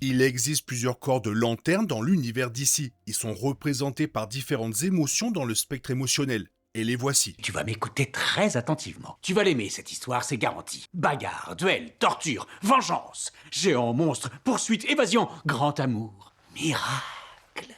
Il existe plusieurs corps de lanterne dans l'univers d'ici. Ils sont représentés par différentes émotions dans le spectre émotionnel. Et les voici. Tu vas m'écouter très attentivement. Tu vas l'aimer, cette histoire, c'est garanti. Bagarre, duel, torture, vengeance, géant, monstre, poursuite, évasion, grand amour, miracle.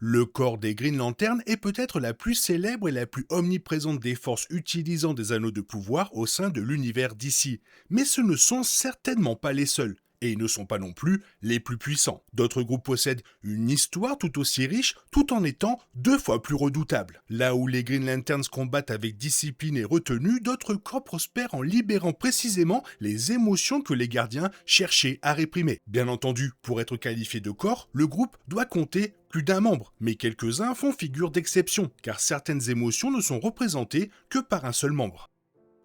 Le corps des Green Lantern est peut-être la plus célèbre et la plus omniprésente des forces utilisant des anneaux de pouvoir au sein de l'univers d'ici. Mais ce ne sont certainement pas les seuls. Et ils ne sont pas non plus les plus puissants. D'autres groupes possèdent une histoire tout aussi riche, tout en étant 2 fois plus redoutables. Là où les Green Lanterns combattent avec discipline et retenue, d'autres corps prospèrent en libérant précisément les émotions que les gardiens cherchaient à réprimer. Bien entendu, pour être qualifié de corps, le groupe doit compter plus d'un membre, mais quelques-uns font figure d'exception, car certaines émotions ne sont représentées que par un seul membre.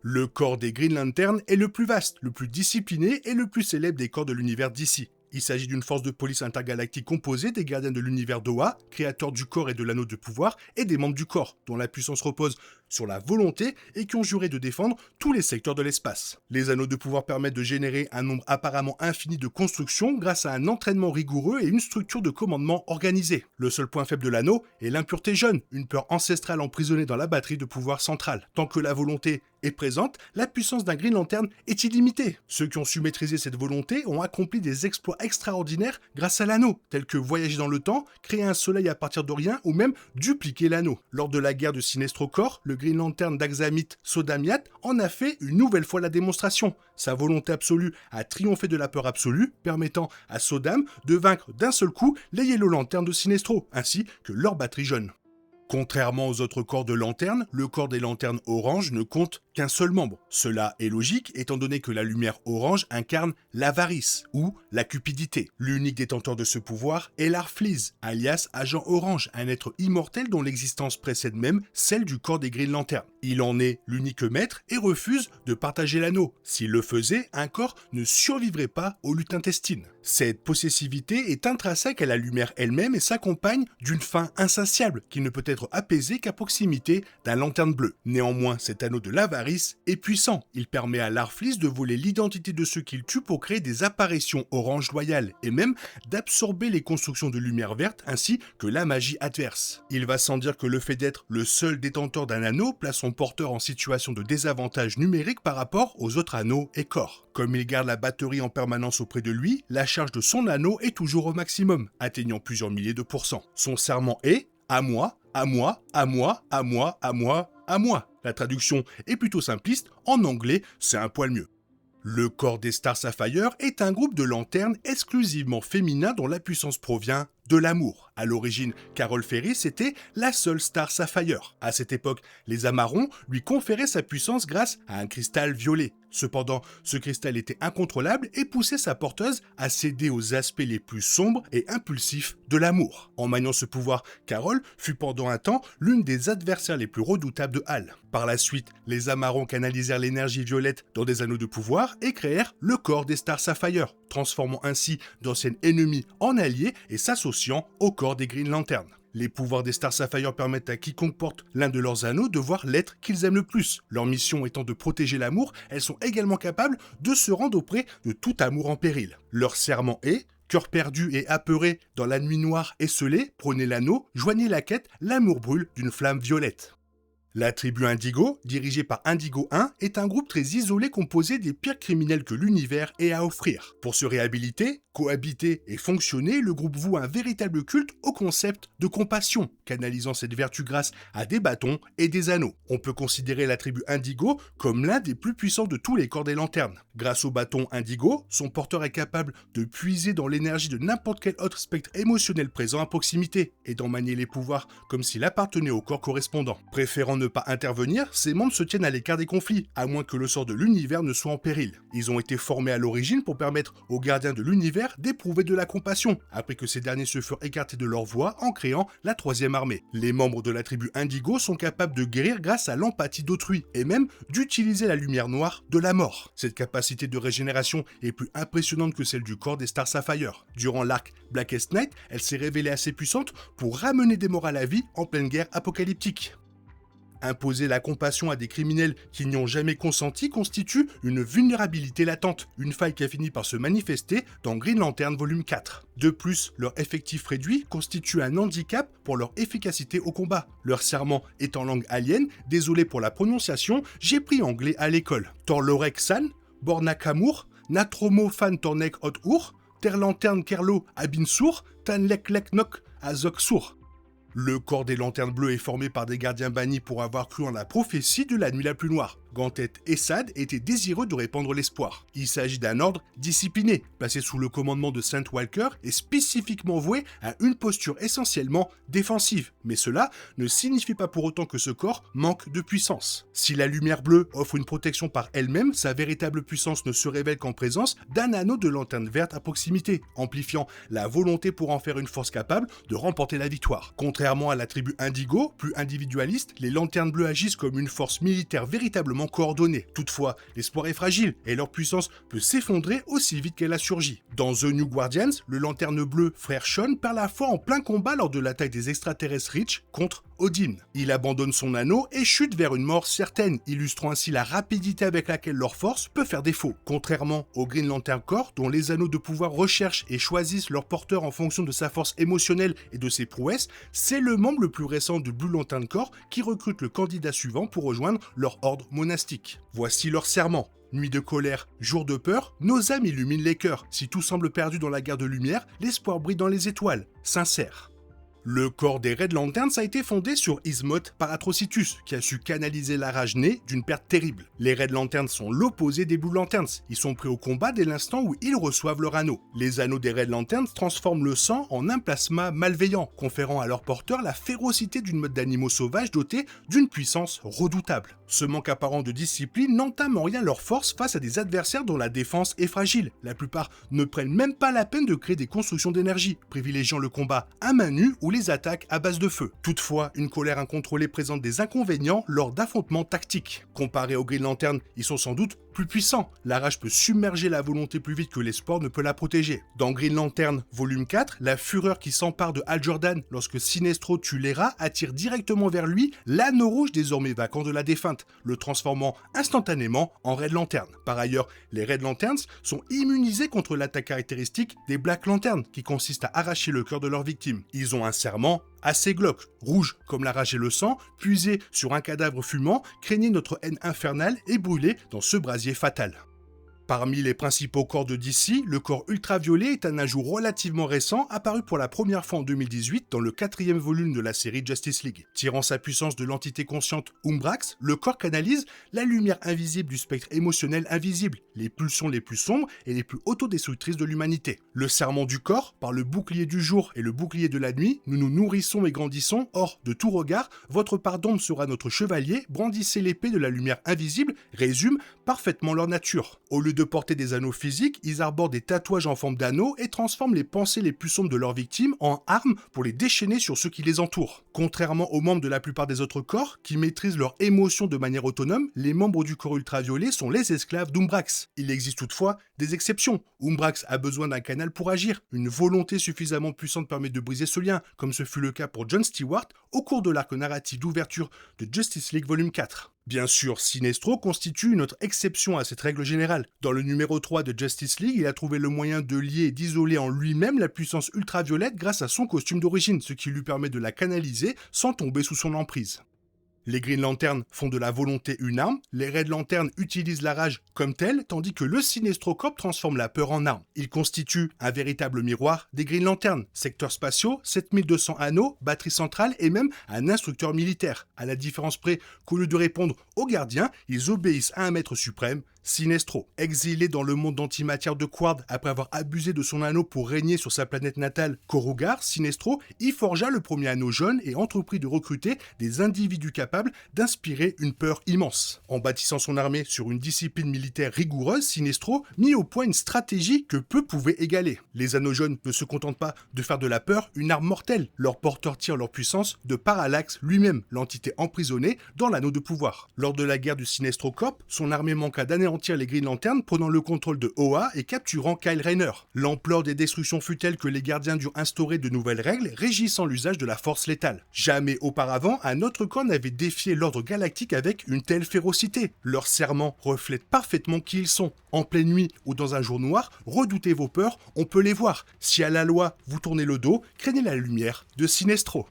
Le corps des Green Lantern est le plus vaste, le plus discipliné et le plus célèbre des corps de l'univers d'ici. Il s'agit d'une force de police intergalactique composée des gardiens de l'univers d'Oa, créateurs du corps et de l'anneau de pouvoir, et des membres du corps, dont la puissance repose sur la volonté et qui ont juré de défendre tous les secteurs de l'espace. Les anneaux de pouvoir permettent de générer un nombre apparemment infini de constructions grâce à un entraînement rigoureux et une structure de commandement organisée. Le seul point faible de l'anneau est l'impureté jeune, une peur ancestrale emprisonnée dans la batterie de pouvoir centrale. Tant que la volonté est présente, la puissance d'un Green Lantern est illimitée. Ceux qui ont su maîtriser cette volonté ont accompli des exploits extraordinaires grâce à l'anneau, tels que voyager dans le temps, créer un soleil à partir de rien ou même dupliquer l'anneau. Lors de la guerre de Sinestro Corps, le Green Lantern d'Axamit Sodamiat en a fait une nouvelle fois la démonstration. Sa volonté absolue a triomphé de la peur absolue, permettant à Sodam de vaincre d'un seul coup les Yellow Lanterns de Sinestro, ainsi que leur batterie jeune. Contrairement aux autres corps de lanterne, le corps des lanternes orange ne compte qu'un seul membre. Cela est logique étant donné que la lumière orange incarne l'avarice ou la cupidité. L'unique détenteur de ce pouvoir est l'Arfleeze, alias Agent Orange, un être immortel dont l'existence précède même celle du corps des Green Lantern. Il en est l'unique maître et refuse de partager l'anneau. S'il le faisait, un corps ne survivrait pas aux luttes intestines. Cette possessivité est intrinsèque à la lumière elle-même et s'accompagne d'une faim insatiable qui ne peut être apaisée qu'à proximité d'un lanterne bleu. Néanmoins, cet anneau de l'avarice est puissant. Il permet à l'Arfleeze de voler l'identité de ceux qu'il tue pour créer des apparitions orange loyales et même d'absorber les constructions de lumière verte ainsi que la magie adverse. Il va sans dire que le fait d'être le seul détenteur d'un anneau place son porteur en situation de désavantage numérique par rapport aux autres anneaux et corps. Comme il garde la batterie en permanence auprès de lui, la charge de son anneau est toujours au maximum, atteignant plusieurs milliers de pourcents. Son serment est « à moi, à moi, à moi, à moi, à moi, à moi ». La traduction est plutôt simpliste, en anglais c'est un poil mieux. Le corps des Star Sapphire est un groupe de lanternes exclusivement féminin dont la puissance provient de l'amour. À l'origine, Carol Ferris était la seule Star Sapphire. À cette époque, les Amarons lui conféraient sa puissance grâce à un cristal violet. Cependant, ce cristal était incontrôlable et poussait sa porteuse à céder aux aspects les plus sombres et impulsifs de l'amour. En maniant ce pouvoir, Carol fut pendant un temps l'une des adversaires les plus redoutables de Hal. Par la suite, les Amarons canalisèrent l'énergie violette dans des anneaux de pouvoir et créèrent le corps des Star Sapphire, transformant ainsi d'anciennes ennemies en alliés et s'associant au corps des Green Lantern. Les pouvoirs des Star Sapphire permettent à quiconque porte l'un de leurs anneaux de voir l'être qu'ils aiment le plus. Leur mission étant de protéger l'amour, elles sont également capables de se rendre auprès de tout amour en péril. Leur serment est cœur perdu et apeuré dans la nuit noire esselée, prenez l'anneau, joignez la quête, l'amour brûle d'une flamme violette. La tribu Indigo, dirigée par Indigo 1, est un groupe très isolé composé des pires criminels que l'univers ait à offrir. Pour se réhabiliter, cohabiter et fonctionner, le groupe voue un véritable culte au concept de compassion, canalisant cette vertu grâce à des bâtons et des anneaux. On peut considérer la tribu Indigo comme l'un des plus puissants de tous les corps des lanternes. Grâce au bâton Indigo, son porteur est capable de puiser dans l'énergie de n'importe quel autre spectre émotionnel présent à proximité et d'en manier les pouvoirs comme s'il appartenait au corps correspondant. Préférant ne pas intervenir, ses membres se tiennent à l'écart des conflits, à moins que le sort de l'univers ne soit en péril. Ils ont été formés à l'origine pour permettre aux gardiens de l'univers d'éprouver de la compassion, après que ces derniers se furent écartés de leur voie en créant la troisième armée. Les membres de la tribu Indigo sont capables de guérir grâce à l'empathie d'autrui, et même d'utiliser la lumière noire de la mort. Cette capacité de régénération est plus impressionnante que celle du corps des Star Sapphire. Durant l'arc Blackest Night, elle s'est révélée assez puissante pour ramener des morts à la vie en pleine guerre apocalyptique. Imposer la compassion à des criminels qui n'y ont jamais consenti constitue une vulnérabilité latente, une faille qui a fini par se manifester dans Green Lantern volume 4. De plus, leur effectif réduit constitue un handicap pour leur efficacité au combat. Leur serment est en langue alien, désolé pour la prononciation, j'ai pris anglais à l'école. Torlorek San, Bornakamur, Natromo Fan Tornek Hot Ur, Terlantern Kerlo Abinsur, Tanlek Leknok Azoksur. Le corps des lanternes bleues est formé par des gardiens bannis pour avoir cru en la prophétie de la nuit la plus noire. Gantet et Sad étaient désireux de répandre l'espoir. Il s'agit d'un ordre discipliné, placé sous le commandement de Saint Walker et spécifiquement voué à une posture essentiellement défensive. Mais cela ne signifie pas pour autant que ce corps manque de puissance. Si la lumière bleue offre une protection par elle-même, sa véritable puissance ne se révèle qu'en présence d'un anneau de lanterne verte à proximité, amplifiant la volonté pour en faire une force capable de remporter la victoire. Contrairement à la tribu Indigo, plus individualiste, les lanternes bleues agissent comme une force militaire véritablement coordonnée. Toutefois, l'espoir est fragile et leur puissance peut s'effondrer aussi vite qu'elle a surgi. Dans The New Guardians, le lanterne bleu frère Sean perd la foi en plein combat lors de l'attaque des extraterrestres Reach contre Odin. Il abandonne son anneau et chute vers une mort certaine, illustrant ainsi la rapidité avec laquelle leur force peut faire défaut. Contrairement au Green Lantern Corps, dont les anneaux de pouvoir recherchent et choisissent leur porteur en fonction de sa force émotionnelle et de ses prouesses, c'est le membre le plus récent du Blue Lantern Corps qui recrute le candidat suivant pour rejoindre leur ordre monastique. Voici leur serment. Nuit de colère, jour de peur, nos âmes illuminent les cœurs. Si tout semble perdu dans la guerre de lumière, l'espoir brille dans les étoiles. Sincère. Le corps des Red Lanterns a été fondé sur Ismoth par Atrocitus, qui a su canaliser la rage née d'une perte terrible. Les Red Lanterns sont l'opposé des Blue Lanterns. Ils sont prêts au combat dès l'instant où ils reçoivent leur anneau. Les anneaux des Red Lanterns transforment le sang en un plasma malveillant, conférant à leur porteur la férocité d'une meute d'animaux sauvages dotés d'une puissance redoutable. Ce manque apparent de discipline n'entame en rien leur force face à des adversaires dont la défense est fragile. La plupart ne prennent même pas la peine de créer des constructions d'énergie, privilégiant le combat à main nue ou les attaques à base de feu. Toutefois, une colère incontrôlée présente des inconvénients lors d'affrontements tactiques. Comparés aux Green Lantern, ils sont sans doute plus puissants. La rage peut submerger la volonté plus vite que l'espoir ne peut la protéger. Dans Green Lantern volume 4, la fureur qui s'empare de Hal Jordan lorsque Sinestro tue Lyra attire directement vers lui l'anneau rouge désormais vacant de la défunte, le transformant instantanément en Red Lantern. Par ailleurs, les Red Lanterns sont immunisés contre l'attaque caractéristique des Black Lanterns, qui consiste à arracher le cœur de leur victime. Ils ont un serment assez glauque, rouge comme la rage et le sang, puisé sur un cadavre fumant, craignez notre haine infernale et brûlé dans ce brasier fatal. Parmi les principaux corps de DC, le corps ultraviolet est un ajout relativement récent apparu pour la première fois en 2018 dans le 4e volume de la série Justice League. Tirant sa puissance de l'entité consciente Umbrax, le corps canalise la lumière invisible du spectre émotionnel invisible, les pulsions les plus sombres et les plus autodestructrices de l'humanité. Le serment du corps, par le bouclier du jour et le bouclier de la nuit, nous nous nourrissons et grandissons, hors de tout regard, votre part d'ombre sera notre chevalier, brandissez l'épée de la lumière invisible, résume parfaitement leur nature. Au lieu de porter des anneaux physiques, ils arborent des tatouages en forme d'anneaux et transforment les pensées les plus sombres de leurs victimes en armes pour les déchaîner sur ceux qui les entourent. Contrairement aux membres de la plupart des autres corps, qui maîtrisent leurs émotions de manière autonome, les membres du corps ultraviolet sont les esclaves d'Umbrax. Il existe toutefois des exceptions. Umbrax a besoin d'un canal pour agir. Une volonté suffisamment puissante permet de briser ce lien, comme ce fut le cas pour John Stewart au cours de l'arc narratif d'ouverture de Justice League Volume 4. Bien sûr, Sinestro constitue une autre exception à cette règle générale. Dans le numéro 3 de Justice League, il a trouvé le moyen de lier et d'isoler en lui-même la puissance ultraviolette grâce à son costume d'origine, ce qui lui permet de la canaliser sans tomber sous son emprise. Les Green Lanterns font de la volonté une arme, les Red Lanterns utilisent la rage comme telle, tandis que le Sinestro Corps transforme la peur en arme. Il constitue un véritable miroir des Green Lanterns, secteurs spatiaux, 7200 anneaux, batterie centrale et même un instructeur militaire. À la différence près qu'au lieu de répondre aux gardiens, ils obéissent à un maître suprême, Sinestro. Exilé dans le monde d'antimatière de Quard après avoir abusé de son anneau pour régner sur sa planète natale Korugar, Sinestro y forgea le premier anneau jaune et entreprit de recruter des individus capables d'inspirer une peur immense. En bâtissant son armée sur une discipline militaire rigoureuse, Sinestro mit au point une stratégie que peu pouvaient égaler. Les anneaux jaunes ne se contentent pas de faire de la peur une arme mortelle. Leurs porteurs tirent leur puissance de Parallax lui-même, l'entité emprisonnée dans l'anneau de pouvoir. Lors de la guerre du Sinestro Corp, son armée manqua d'anéantir anéantir les Green Lanterns, prenant le contrôle de Oa et capturant Kyle Rayner. L'ampleur des destructions fut telle que les gardiens durent instaurer de nouvelles règles régissant l'usage de la force létale. Jamais auparavant, un autre corps n'avait défié l'ordre galactique avec une telle férocité. Leurs serments reflètent parfaitement qui ils sont. En pleine nuit ou dans un jour noir, redoutez vos peurs, on peut les voir. Si à la loi vous tournez le dos, craignez la lumière de Sinestro.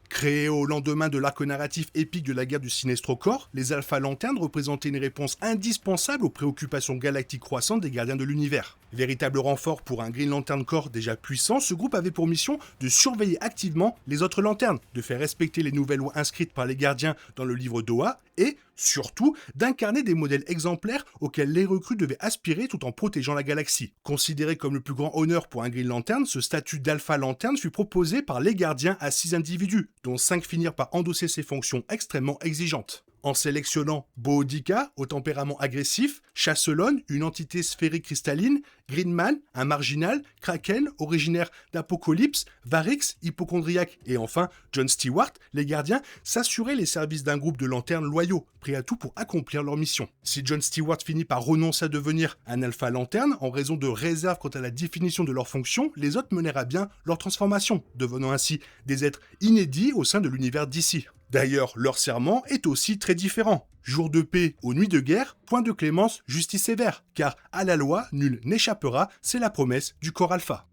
Créés au lendemain de l'arc narratif épique de la guerre du Sinestro Corps, les Alpha Lanternes représentaient une réponse indispensable aux préoccupations galactiques croissantes des gardiens de l'univers. Véritable renfort pour un Green Lantern Corps déjà puissant, ce groupe avait pour mission de surveiller activement les autres lanternes, de faire respecter les nouvelles lois inscrites par les gardiens dans le livre d'Oa et, surtout, d'incarner des modèles exemplaires auxquels les recrues devaient aspirer tout en protégeant la galaxie. Considéré comme le plus grand honneur pour un Green Lantern, ce statut d'Alpha Lantern fut proposé par les gardiens à 6 individus, dont 5 finirent par endosser ces fonctions extrêmement exigeantes. En sélectionnant Boodicea, au tempérament agressif, Chasselon, une entité sphérique cristalline, Greenman, un marginal, Kraken, originaire d'Apocalypse, Varix, hypochondriaque, et enfin John Stewart, les gardiens s'assuraient les services d'un groupe de lanternes loyaux, prêts à tout pour accomplir leur mission. Si John Stewart finit par renoncer à devenir un alpha lanterne, en raison de réserves quant à la définition de leurs fonctions, les autres menèrent à bien leur transformation, devenant ainsi des êtres inédits au sein de l'univers d'ici. D'ailleurs, leur serment est aussi très différent. Jour de paix ou nuit de guerre, point de clémence, justice sévère, car à la loi, nul n'échappera, c'est la promesse du corps alpha.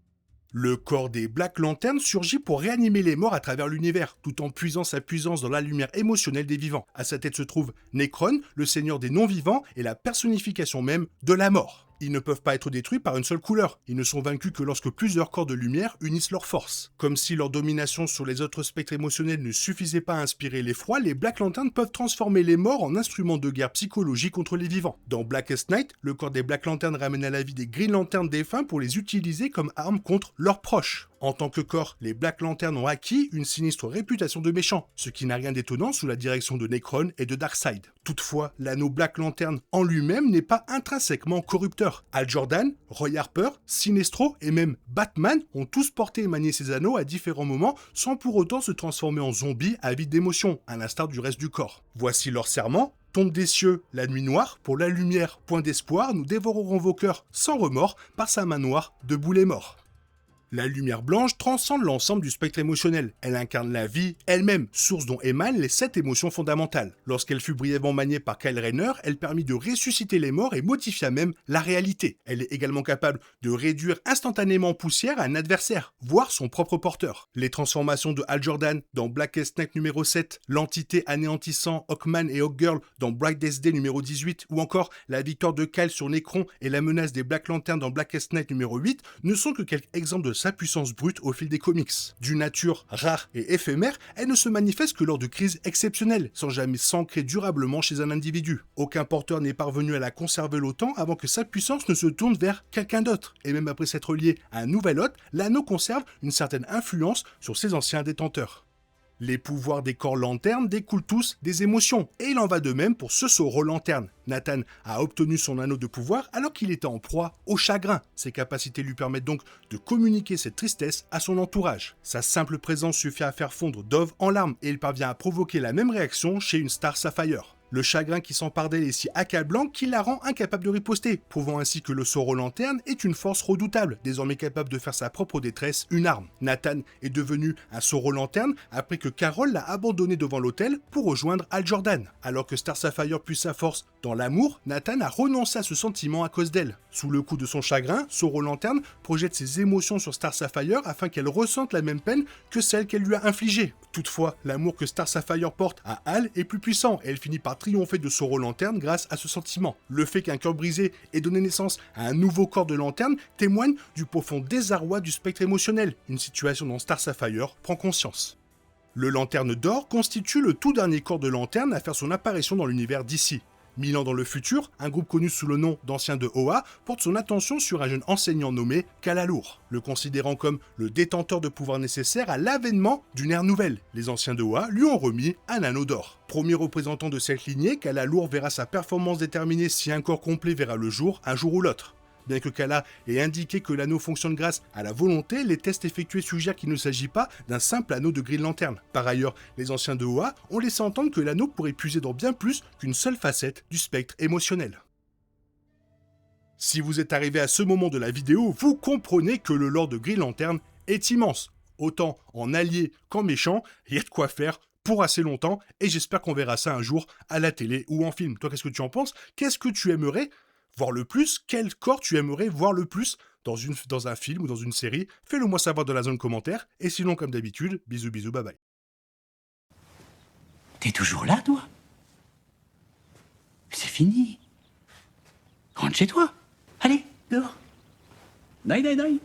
Le corps des Black Lanterns surgit pour réanimer les morts à travers l'univers, tout en puisant sa puissance dans la lumière émotionnelle des vivants. À sa tête se trouve Necron, le seigneur des non-vivants et la personnification même de la mort. Ils ne peuvent pas être détruits par une seule couleur. Ils ne sont vaincus que lorsque plusieurs corps de lumière unissent leurs forces. Comme si leur domination sur les autres spectres émotionnels ne suffisait pas à inspirer l'effroi, les Black Lanterns peuvent transformer les morts en instruments de guerre psychologique contre les vivants. Dans Blackest Night, le corps des Black Lanterns ramène à la vie des Green Lanterns défunts pour les utiliser comme armes contre leurs proches. En tant que corps, les Black Lanterns ont acquis une sinistre réputation de méchants, ce qui n'a rien d'étonnant sous la direction de Necron et de Darkseid. Toutefois, l'anneau Black Lantern en lui-même n'est pas intrinsèquement corrupteur. Hal Jordan, Roy Harper, Sinestro et même Batman ont tous porté et manié ces anneaux à différents moments sans pour autant se transformer en zombies avides d'émotions, à l'instar du reste du corps. Voici leur serment. Tombe des cieux, la nuit noire, pour la lumière, point d'espoir, nous dévorerons vos cœurs sans remords, par sa main noire, debout les morts. La lumière blanche transcende l'ensemble du spectre émotionnel. Elle incarne la vie elle-même, source dont émanent les 7 émotions fondamentales. Lorsqu'elle fut brièvement maniée par Kyle Rayner, elle permit de ressusciter les morts et modifia même la réalité. Elle est également capable de réduire instantanément en poussière un adversaire, voire son propre porteur. Les transformations de Hal Jordan dans Blackest Night numéro 7, l'entité anéantissant Hawkman et Hawkgirl dans Brightest Day numéro 18, ou encore la victoire de Kyle sur Necron et la menace des Black Lanterns dans Blackest Night numéro 8, ne sont que quelques exemples de sa puissance brute au fil des comics. D'une nature rare et éphémère, elle ne se manifeste que lors de crises exceptionnelles, sans jamais s'ancrer durablement chez un individu. Aucun porteur n'est parvenu à la conserver longtemps avant que sa puissance ne se tourne vers quelqu'un d'autre. Et même après s'être lié à un nouvel hôte, l'anneau conserve une certaine influence sur ses anciens détenteurs. Les pouvoirs des corps lanternes découlent tous des émotions, et il en va de même pour ce Soro lanterne. Nathan a obtenu son anneau de pouvoir alors qu'il était en proie au chagrin. Ses capacités lui permettent donc de communiquer cette tristesse à son entourage. Sa simple présence suffit à faire fondre Dove en larmes, et il parvient à provoquer la même réaction chez une Star Sapphire. Le chagrin qui s'empare d'elle est si accablant qu'il la rend incapable de riposter, prouvant ainsi que le Soro lanterne est une force redoutable, désormais capable de faire sa propre détresse une arme. Nathan est devenu un Soro lanterne après que Carol l'a abandonné devant l'hôtel pour rejoindre Hal Jordan. Alors que Star Sapphire puise sa force dans l'amour, Nathan a renoncé à ce sentiment à cause d'elle. Sous le coup de son chagrin, Soro lanterne projette ses émotions sur Star Sapphire afin qu'elle ressente la même peine que celle qu'elle lui a infligée. Toutefois, l'amour que Star Sapphire porte à Hal est plus puissant et elle finit par triompher de Soro lanterne grâce à ce sentiment. Le fait qu'un cœur brisé ait donné naissance à un nouveau corps de lanterne témoigne du profond désarroi du spectre émotionnel, une situation dont Star Sapphire prend conscience. Le Lanterne d'Or constitue le tout dernier corps de lanterne à faire son apparition dans l'univers d'ici. 1000 ans dans le futur, un groupe connu sous le nom d'Anciens de Oa porte son attention sur un jeune enseignant nommé Kalalour, le considérant comme le détenteur de pouvoir nécessaire à l'avènement d'une ère nouvelle. Les Anciens de Oa lui ont remis un anneau d'or. Premier représentant de cette lignée, Kalalour verra sa performance déterminer si un corps complet verra le jour un jour ou l'autre. Bien que Kala ait indiqué que l'anneau fonctionne grâce à la volonté, les tests effectués suggèrent qu'il ne s'agit pas d'un simple anneau de Green Lantern. Par ailleurs, les Anciens de Oa ont laissé entendre que l'anneau pourrait puiser dans bien plus qu'une seule facette du spectre émotionnel. Si vous êtes arrivé à ce moment de la vidéo, vous comprenez que le lore de Green Lantern est immense. Autant en allié qu'en méchant, il y a de quoi faire pour assez longtemps, et j'espère qu'on verra ça un jour à la télé ou en film. Toi, qu'est-ce que tu en penses? Qu'est-ce que tu aimerais voir le plus? Quel corps tu aimerais voir le plus dans un film ou dans une série? Fais-le moi savoir dans la zone commentaire, et sinon, comme d'habitude, bisous bisous, bye bye. T'es toujours là, toi? C'est fini. Rentre chez toi. Allez, dehors. Dai, dai, dai.